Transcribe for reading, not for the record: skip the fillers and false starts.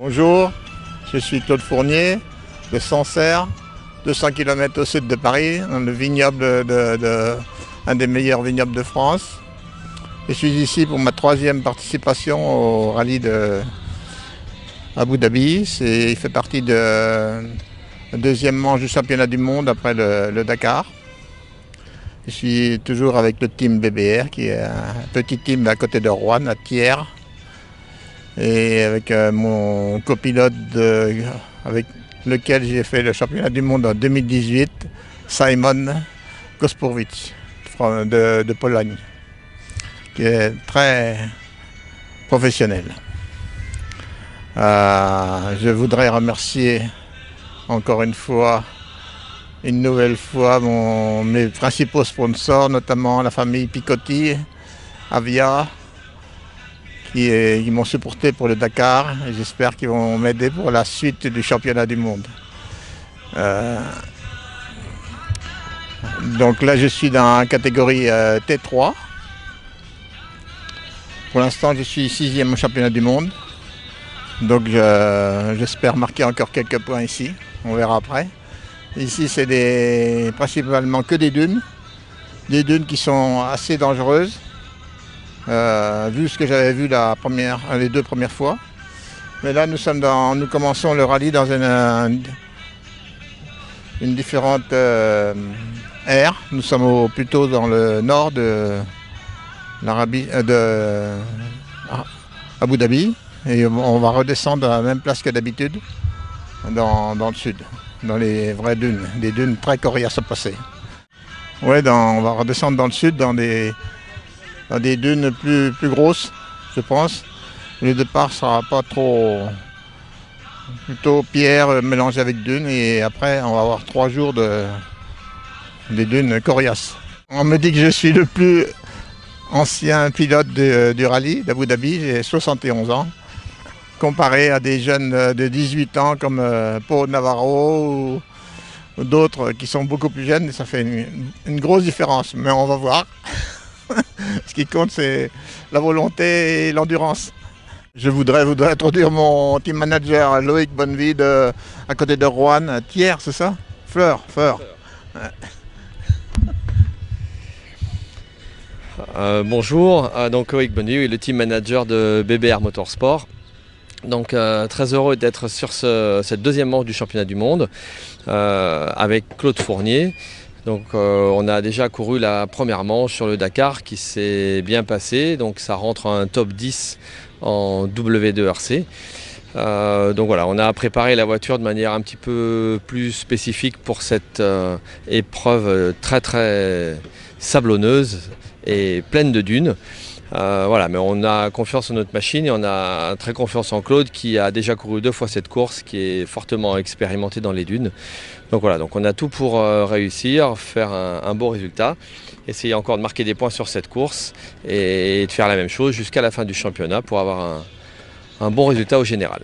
Bonjour, je suis Claude Fournier de Sancerre, 200 km au sud de Paris, dans le vignoble un des meilleurs vignobles de France. Je suis ici pour ma troisième participation au rallye de Abu Dhabi. Il fait partie de la deuxième manche du championnat du monde après le Dakar. Je suis toujours avec le team BBR, qui est un petit team à côté de Rouen, à Thiers. Et avec mon copilote avec lequel j'ai fait le championnat du monde en 2018, Simon Gospodowicz de Pologne, qui est très professionnel. Je voudrais remercier encore une nouvelle fois mes principaux sponsors, notamment la famille Picotti, Avia, qui m'ont supporté pour le Dakar, et j'espère qu'ils vont m'aider pour la suite du championnat du monde. Donc là, je suis dans la catégorie T3. Pour l'instant, je suis 6e au championnat du monde. Donc j'espère marquer encore quelques points ici. On verra après. Ici, c'est principalement que des dunes. Des dunes qui sont assez dangereuses. Vu ce que j'avais vu les deux premières fois. Mais là, nous commençons le rallye dans une différente ère. Nous sommes plutôt dans le nord de Abu Dhabi. Et on va redescendre à la même place que d'habitude, dans le sud, dans les vraies dunes, des dunes très coriaces à passer. Ouais, on va redescendre dans le sud, dans des dunes plus grosses, je pense. Le départ sera pas trop, plutôt pierre mélangée avec dunes, et après on va avoir 3 jours des dunes coriaces. On me dit que je suis le plus ancien pilote du rallye d'Abu Dhabi, j'ai 71 ans, comparé à des jeunes de 18 ans comme Pau Navarro ou d'autres qui sont beaucoup plus jeunes. Ça fait une grosse différence, mais on va voir. Ce qui compte, c'est la volonté et l'endurance. Je voudrais introduire mon team manager Loïc Bonnevie à côté de Rouen, à Thiers, c'est ça? Fleur. Ouais. Bonjour, donc Loïc Bonnevie, le team manager de BBR Motorsport. Donc très heureux d'être sur cette deuxième manche du championnat du monde avec Claude Fournier. Donc on a déjà couru la première manche sur le Dakar qui s'est bien passée, donc ça rentre en top 10 en W2RC. Donc voilà, on a préparé la voiture de manière un petit peu plus spécifique pour cette épreuve très sablonneuse et pleine de dunes. Voilà, mais on a confiance en notre machine et on a très confiance en Claude qui a déjà couru 2 fois cette course, qui est fortement expérimenté dans les dunes. Donc voilà, donc on a tout pour réussir, faire un beau résultat, essayer encore de marquer des points sur cette course et de faire la même chose jusqu'à la fin du championnat pour avoir un bon résultat au général.